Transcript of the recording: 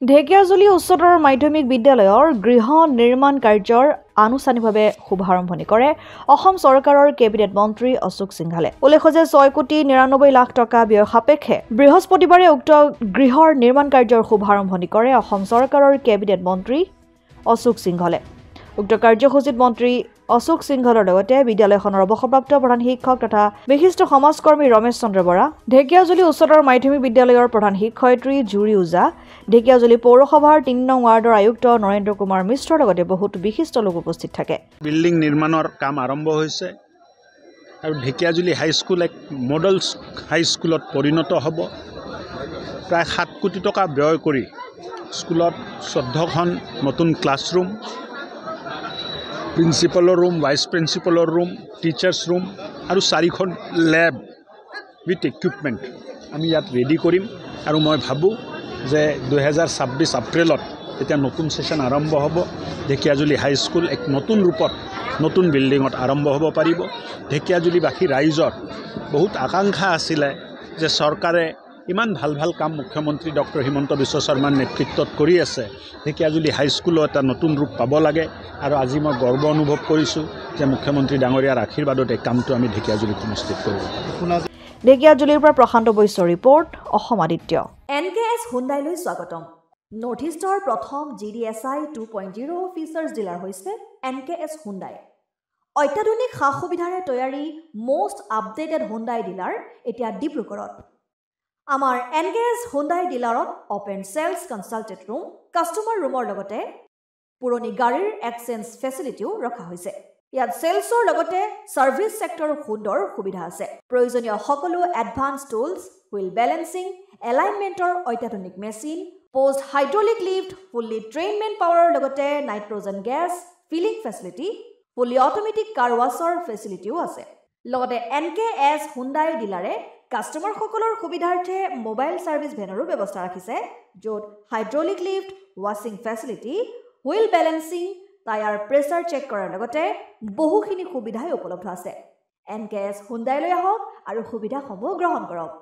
ঢেকিয়াজুলি উচ্চতৰ মাধ্যমিক বিদ্যালয়ৰ গৃহ নিৰ্মাণ কাৰ্যৰ আনুষ্ঠানিকভাৱে শুভাৰম্ভণি কৰে অসম চৰকাৰৰ কেবিনেট মন্ত্ৰী অশোক সিংঘালে। উল্লেখ্য যে 6,99,00,000 টকা ব্যয় সাপেক্ষে বৃহস্পতিবাৰে উক্ত গৃহৰ নিৰ্মাণ কাৰ্যৰ শুভাৰম্ভণি কৰে অসম চৰকাৰৰ কেবিনেট মন্ত্ৰী অশোক সিংঘালে। উক্ত কাৰ্যসূচীত মন্ত্ৰী অশোক সিংঘলৰ লগতে বিদ্যালয়খনৰ অৱসৰপ্ৰাপ্ত প্ৰধান শিক্ষক তথা বিশিষ্ট সমাজকৰ্মী ৰমেশ চন্দ্ৰ বৰা, ঢেকিয়াজুলি উচ্চতৰ মাধ্যমিক বিদ্যালয়ৰ প্ৰধান শিক্ষয়িত্ৰী জুৰি ওজা, ঢেকিয়াজুলি পৌৰসভাৰ 3 নং ৱাৰ্ডৰ আয়ুক্ত নৰেন্দ্ৰ কুমাৰ মিশ্ৰৰ লগতে বহুত বিশিষ্ট লোক উপস্থিত থাকে। বিল্ডিং নিৰ্মাণৰ কাম আৰম্ভ হৈছে আৰু ঢেকিয়াজুলি হাইস্কুল এক মডেল হাইস্কুলত পৰিণত হ'ব। প্ৰায় 7 কোটি টকা ব্যয় কৰি স্কুলত 14খন নতুন ক্লাছৰুম, প্ৰিন্সিপালৰ ৰুম, ভাইচ প্ৰিন্সিপালৰ ৰুম, টিচাৰ্ছ ৰুম আৰু 4খন লেব উইথ ইকুইপমেণ্ট আমি ইয়াত ৰেডি কৰিম। আৰু মই ভাবোঁ যে 2026 এপ্ৰিলত এতিয়া নতুন ছেশ্যন আৰম্ভ হ'ব। ঢেকিয়াজুলি হাইস্কুল এক নতুন ৰূপত নতুন বিল্ডিঙত আৰম্ভ হ'ব পাৰিব। ঢেকিয়াজুলিবাসী ৰাইজৰ বহুত আকাংক্ষা আছিলে যে চৰকাৰে ইমান ভাল ভাল কাম মুখ্যমন্ত্ৰী ডক্টৰ হিমন্ত বিশ্ব শৰ্মাৰ নেতৃত্বত কৰি আছে, ঢেকিয়াজুলি হাইস্কুলো এটা নতুন ৰূপ পাব লাগে। আৰু আজি মই গৰ্ব অনুভৱ কৰিছোঁ যে মুখ্যমন্ত্ৰী ডাঙৰীয়াৰ আশীৰ্বাদত এই কামটো আমি ঢেকিয়াজুলিত সমষ্টিত কৰিব পাৰোঁ। ঢেকিয়াজুলিৰ পৰা প্ৰশান্ত বৈশ্যৰ ৰিপৰ্ট, অসম আদিত্য। NKS হুণ্ডাইলৈ স্বাগতম। নৰ্থ ইষ্টৰ প্ৰথম GDSI 2.0 ফিচাৰ্ছ ডিলাৰ হৈছে NKS হুণ্ডাই। অত্যাধুনিক সা সুবিধাৰে তৈয়াৰী মষ্ট আপডেটেড হুণ্ডাই ডিলাৰ এতিয়া ডিব্ৰুগড়ত। আমাৰ NKS হুণ্ডাই ডিলাৰত open sales consulted room, customer ৰুমৰ লগতে পুৰণি গাড়ীৰ এক্সচেঞ্জ ফেচিলিটিও ৰখা হৈছে। ইয়াত চেলছৰ লগতে ছাৰ্ভিচ ছেক্টৰৰ সুন্দৰ সুবিধা আছে। প্ৰয়োজনীয় সকলো এডভান্স টুলছ, হুইল বেলেন্সিং, এলাইনমেণ্টৰ অত্যাধুনিক machine, post hydraulic lift, fully ট্ৰেইনমেণ্ট পাৱাৰৰ লগতে nitrogen gas filling facility, fully automatic car ৱাছৰ ফেচিলিটিও আছে। লগতে NKS হুণ্ডাই ডিলাৰে কাষ্টমাৰসকলৰ সুবিধাৰ্থে মোবাইল ছাৰ্ভিচ ভেনৰো ব্যৱস্থা ৰাখিছে, য'ত হাইড্ৰলিক লিফ্ট, ৱাছিং facility, wheel balancing, tyre pressure check কৰাৰ লগতে বহুখিনি সুবিধাই উপলব্ধ আছে। NKS হুণ্ডাইলৈ আহক আৰু সুবিধাসমূহ গ্ৰহণ কৰক।